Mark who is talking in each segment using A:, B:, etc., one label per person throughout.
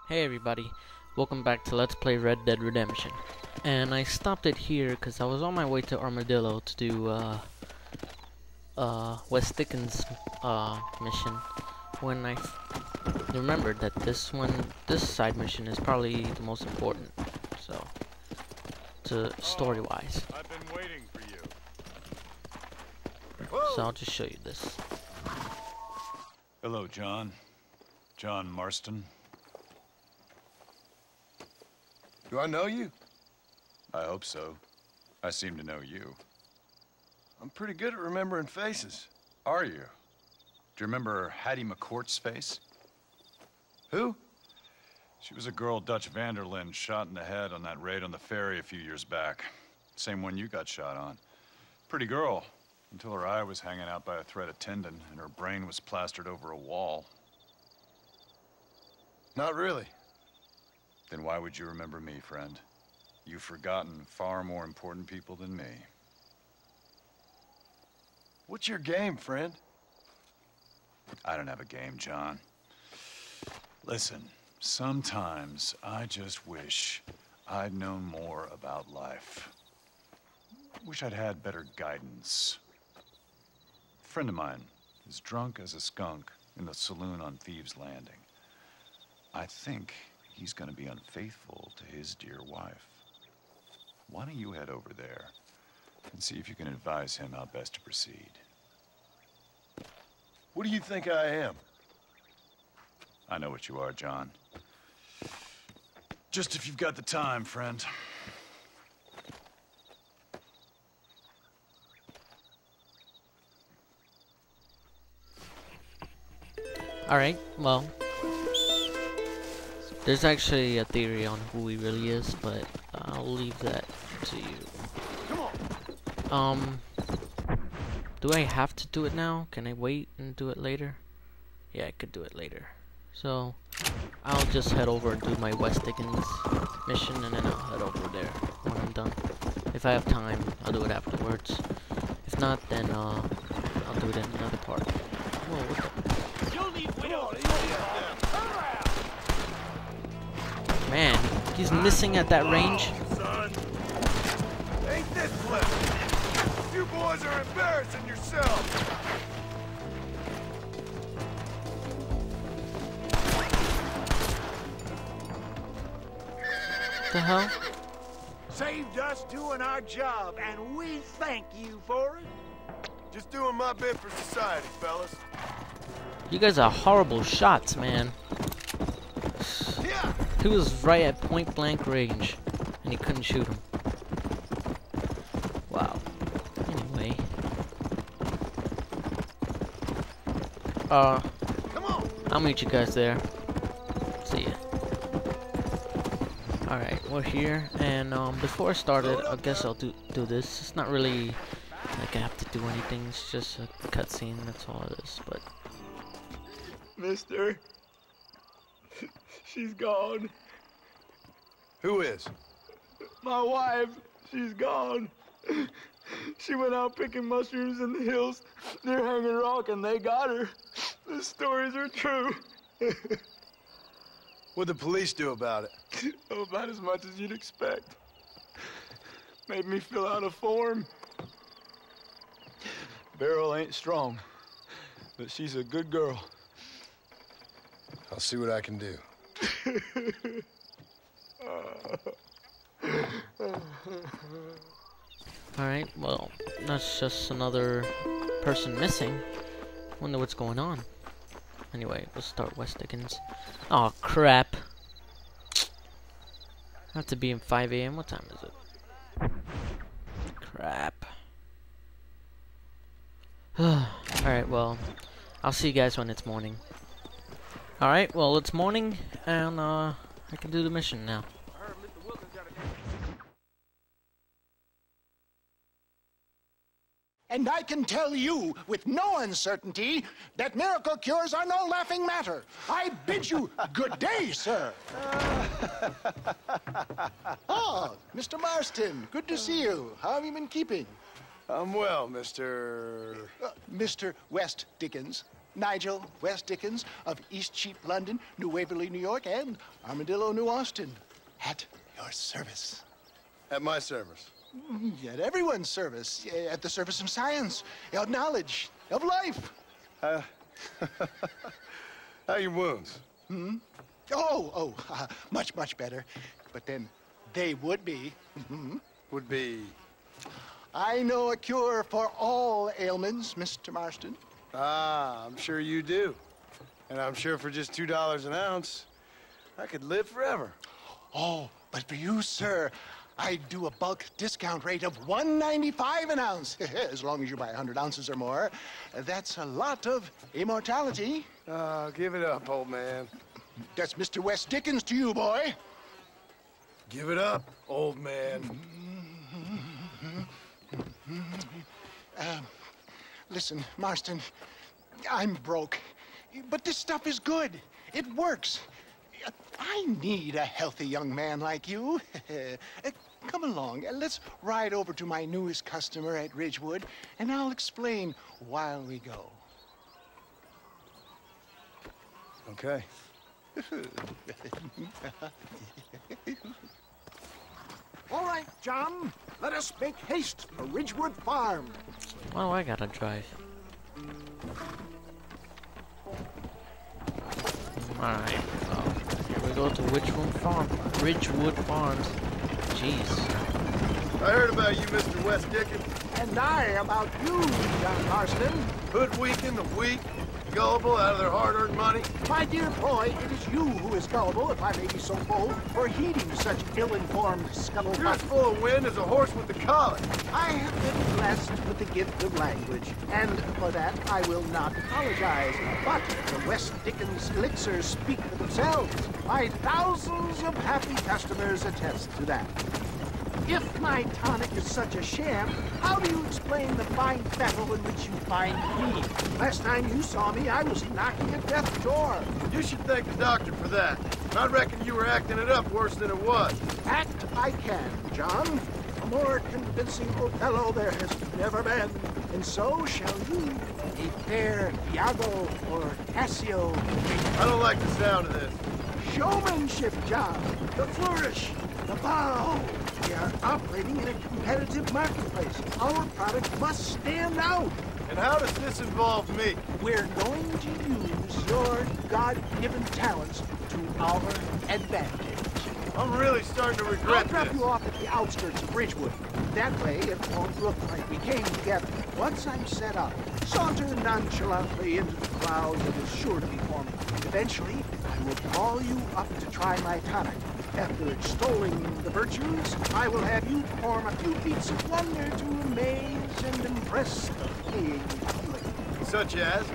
A: Hey everybody, welcome back to Let's Play Red Dead Redemption. And I stopped it here because I was on my way to Armadillo to do Wes Dickens mission when I remembered that this side mission is probably the most important, so story-wise.
B: I've been waiting for you.
A: So I'll just show you this.
B: Hello, John. John Marston.
C: Do I know you?
B: I hope so. I seem to know you.
C: I'm pretty good at remembering faces.
B: Are you? Do you remember Hattie McCourt's face?
C: Who?
B: She was a girl Dutch Vanderlyn shot in the head on that raid on the ferry a few years back. Same one you got shot on. Pretty girl, until her eye was hanging out by a thread of tendon and her brain was plastered over a wall.
C: Not really.
B: Then why would you remember me, friend? You've forgotten far more important people than me.
C: What's your game, friend?
B: I don't have a game, John. Listen, sometimes I just wish I'd known more about life. Wish I'd had better guidance. A friend of mine is drunk as a skunk in the saloon on Thieves' Landing. I think he's gonna be unfaithful to his dear wife. Why don't you head over there and see if you can advise him how best to proceed?
C: What do you think I am?
B: I know what you are, John. Just if you've got the time, friend.
A: Alright, well, there's actually a theory on who he really is, but I'll leave that to you. Do I have to do it now? Can I wait and do it later? Yeah, I could do it later. So, I'll just head over and do my Wes Dickens mission, and then I'll head over there when I'm done. If I have time, I'll do it afterwards. If not, then I'll do it in another part. Whoa, what the? Man, he's missing at that range.
C: Son. Ain't this pleasant? You boys are embarrassing yourselves.
A: The hell?
D: Saved us doing our job, and we thank you for it.
C: Just doing my bit for society, fellas.
A: You guys are horrible shots, man.
C: Yeah.
A: He was right at point blank range, and he couldn't shoot him. Wow. Anyway.
C: Come on.
A: I'll meet you guys there. See ya. Alright, we're here, and before I started, I guess I'll do this. It's not really like I have to do anything, it's just a cutscene, that's all it is, but...
D: Mister, she's gone.
C: Who is?
D: My wife, she's gone. She went out picking mushrooms in the hills near Hanging Rock, and they got her. The stories are true.
C: What'd the police do about it?
D: Oh, about as much as you'd expect. Made me fill out a form. Beryl ain't strong, but she's a good girl.
C: I'll see what I can do.
A: Alright, well, that's just another person missing. Wonder what's going on. Anyway, let's start Wes Dickens. Oh crap. I have to be in 5 AM. What time is it? Crap. Alright, well, I'll see you guys when it's morning. Alright, well, it's morning, and I can do the mission now.
E: And I can tell you with no uncertainty that miracle cures are no laughing matter. I bid you good day, sir. Oh, Mr. Marston, good to see you. How have you been keeping?
C: I'm well, Mr.
E: Mr. Wes Dickens. Nigel, Wes Dickens of Eastcheap, London, New Waverly, New York, and Armadillo, New Austin. At your service.
C: At my service.
E: At everyone's service. At the service of science, of knowledge, of life.
C: How are your wounds?
E: Much, much better. But then they would be.
C: Would be...
E: I know a cure for all ailments, Mr. Marston.
C: Ah, I'm sure you do. And I'm sure for just $2 an ounce, I could live forever.
E: Oh, but for you, sir, I do a bulk discount rate of $1.95 an ounce, as long as you buy 100 ounces or more. That's a lot of immortality.
C: Give it up, old man.
E: That's Mr. Wes Dickens to you, boy.
C: Give it up, old man.
E: Listen, Marston, I'm broke, but this stuff is good. It works. I need a healthy young man like you. Come along, let's ride over to my newest customer at Ridgewood, and I'll explain while we go.
C: Okay.
E: All right, John, let us make haste for Ridgewood Farm.
A: Oh, I gotta drive. Alright, so here we go to Ridgewood Farms. Jeez.
C: I heard about you, Mr. Wes Dickens.
E: And I about you, John Marston.
C: Hoodwinking the weak, gullible out of their hard-earned money.
E: My dear boy, it is you who is gullible, if I may be so bold, for heeding such ill-informed
C: You're
E: scuttlebutt.
C: as full of wind as a horse with the collar.
E: I have been blessed with the gift of language, and for that I will not apologize. But the Wes Dickens elixirs speak for themselves. My thousands of happy customers attest to that. If my tonic is such a sham, how do you explain the fine battle in which you find me? Last time you saw me, I was knocking at death's door.
C: You should thank the doctor for that. I reckon you were acting it up worse than it was.
E: Act I can, John. A more convincing Othello there has never been. And so shall you, a fair Iago or Cassio.
C: I don't like the sound of this.
E: Showmanship, John. The flourish, the bow. We are operating in a competitive marketplace. Our product must stand out.
C: And how does this involve me?
E: We're going to use your God-given talents to our advantage.
C: I'm really starting to
E: I'll
C: regret
E: drop
C: this.
E: you off at the outskirts of Ridgewood. That way, it won't look like we came together. Once I'm set up, saunter nonchalantly into the crowd that is sure to be forming. Eventually, I will call you up to try my tonic. After extolling the virtues, I will have you perform a few feats of wonder to amaze and impress the paying public.
C: Such as?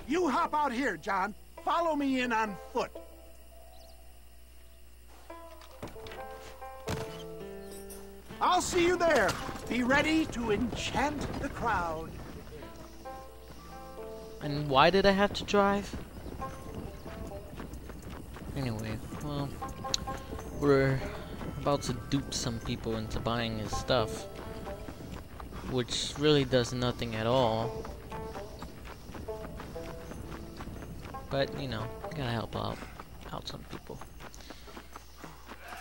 E: You hop out here, John. Follow me in on foot. I'll see you there. Be ready to enchant the crowd.
A: And why did I have to drive? Anyway, well, we're about to dupe some people into buying his stuff, which really does nothing at all. But, you know, gotta help out some people.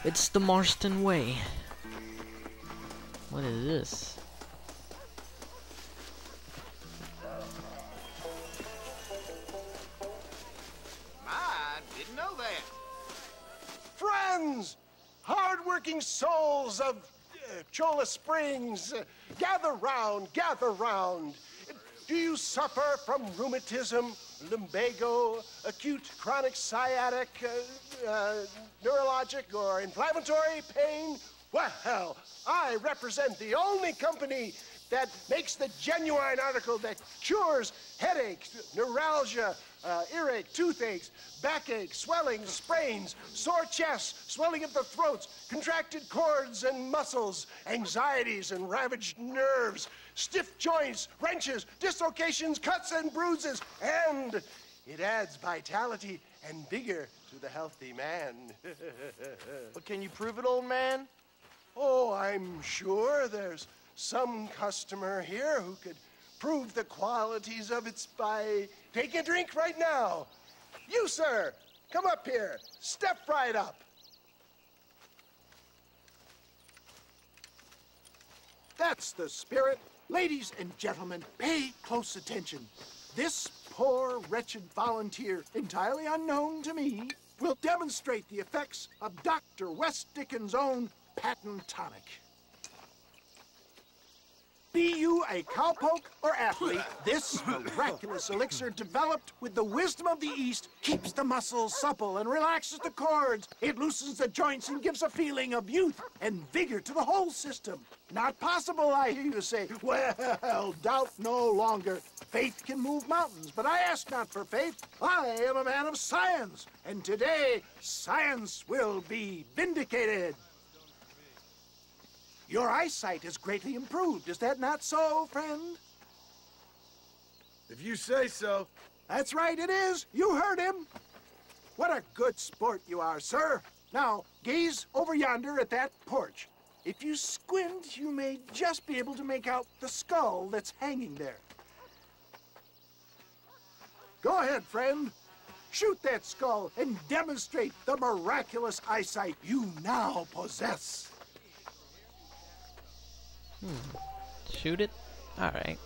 A: It's the Marston way. What is this?
E: I didn't know that. Friends, hard-working souls of Cholla Springs, gather round, gather round. Do you suffer from rheumatism, lumbago, acute chronic sciatic, neurologic, or inflammatory pain? Well, I represent the only company that makes the genuine article that cures headaches, neuralgia, earache, toothaches, backache, swelling, sprains, sore chests, swelling of the throats, contracted cords and muscles, anxieties and ravaged nerves, stiff joints, wrenches, dislocations, cuts and bruises, and it adds vitality and vigor to the healthy man.
C: But can you prove it, old man?
E: Oh, I'm sure there's some customer here who could prove the qualities of it by taking a drink right now. You, sir, come up here. Step right up. That's the spirit. Ladies and gentlemen, pay close attention. This poor, wretched volunteer, entirely unknown to me, will demonstrate the effects of Dr. Wes Dickens' own Patent Tonic. Be you a cowpoke or athlete, this miraculous elixir developed with the wisdom of the East keeps the muscles supple and relaxes the cords. It loosens the joints and gives a feeling of youth and vigor to the whole system. Not possible, I hear you say. Well, doubt no longer. Faith can move mountains, but I ask not for faith. I am a man of science, and today science will be vindicated. Your eyesight is greatly improved. Is that not so, friend?
C: If you say so.
E: That's right, it is. You heard him. What a good sport you are, sir. Now, gaze over yonder at that porch. If you squint, you may just be able to make out the skull that's hanging there. Go ahead, friend. Shoot that skull and demonstrate the miraculous eyesight you now possess.
A: Shoot it? Alright.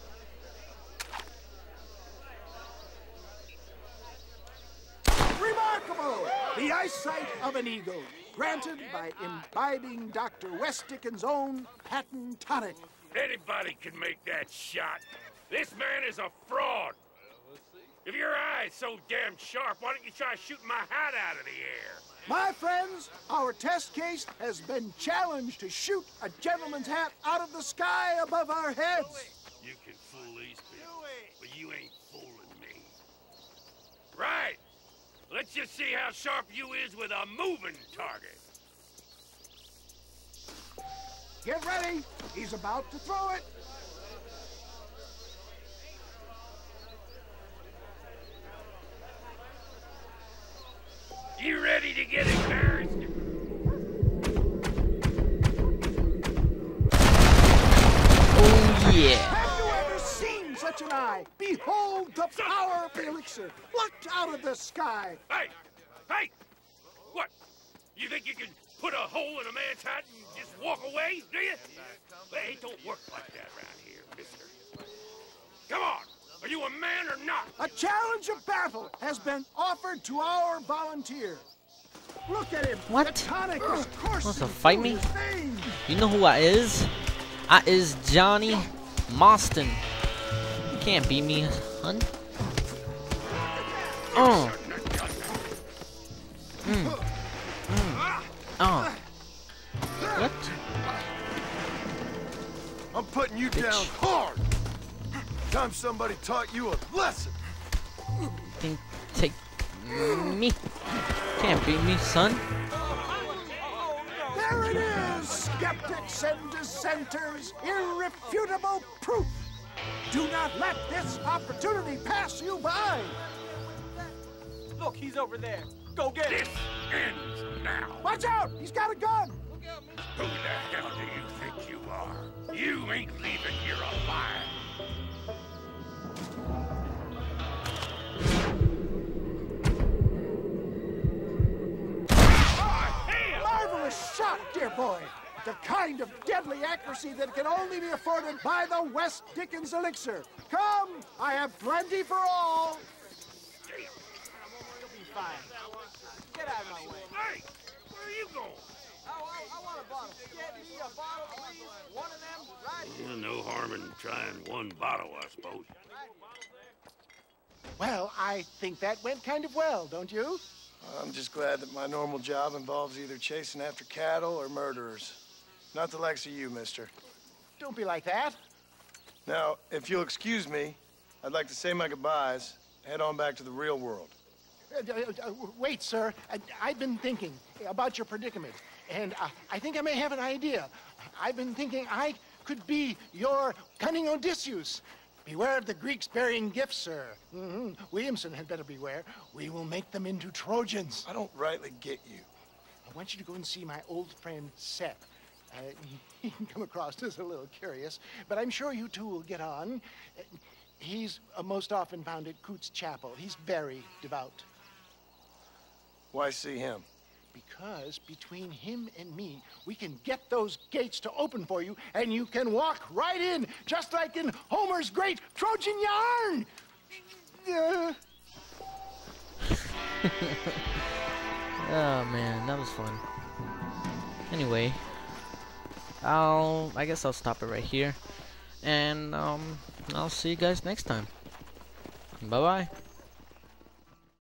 E: Remarkable! The eyesight of an eagle, granted by imbibing Dr. Wes Dickens' own Patent Tonic.
F: Anybody can make that shot. This man is a fraud. If your eye's so damn sharp, why don't you try shooting my hat out of the air?
E: My friends, our test case has been challenged to shoot a gentleman's hat out of the sky above our heads.
F: You can fool these people, but you ain't fooling me. Right. Let's just see how sharp you is with a moving target.
E: Get ready. He's about to throw it.
F: You ready to get embarrassed?
A: Oh yeah.
E: Have you ever seen such an eye? Behold the power of the elixir plucked out of the sky.
F: Hey! Hey! What? You think you can put a hole in a man's hat and just walk away, do you? Hey, it don't work like that around here, mister. Come on! Are you a man or not?
E: A challenge of battle has been offered to our volunteer. Look at him.
A: What?
E: The tonic is coursing
A: Wants to fight
E: through
A: me?
E: his veins.
A: You know who I is? I is Johnny Mostyn. You can't beat me, hun. What?
C: I'm putting you
A: Bitch.
C: down hard. Time somebody taught you a lesson.
A: Think take me? Can't beat me, son.
E: There it is, skeptics and dissenters, irrefutable proof. Do not let this opportunity pass you by.
G: Look, he's over there. Go get him.
F: This ends now.
E: Watch out, he's got a gun.
F: Who the hell do you think you are? You ain't leaving here alive.
E: Marvelous shot, dear boy. The kind of deadly accuracy that can only be afforded by the Wes Dickens elixir. Come, I have plenty for all.
G: You'll be fine. Get out of my way.
F: Hey, where are you going?
G: I want a bottle. Get me a bottle, please. One of them, right here.
F: No harm in trying one bottle, I suppose.
E: Well, I think that went kind of well, don't you?
C: I'm just glad that my normal job involves either chasing after cattle or murderers. Not the likes of you, mister.
E: Don't be like that.
C: Now, if you'll excuse me, I'd like to say my goodbyes, head on back to the real world.
E: Wait, sir. I've been thinking about your predicament, and I think I may have an idea. I've been thinking I could be your cunning Odysseus. Beware of the Greeks burying gifts, sir. Williamson had better beware. We will make them into Trojans.
C: I don't rightly get you.
E: I want you to go and see my old friend Seth. He can come across as a little curious, but I'm sure you two will get on. He's most often found at Coots Chapel. He's very devout.
C: Why see him?
E: Because between him and me, we can get those gates to open for you, and you can walk right in, just like in Homer's great Trojan yarn!
A: Oh man, that was fun. Anyway, I guess I'll stop it right here, and I'll see you guys next time. Bye bye.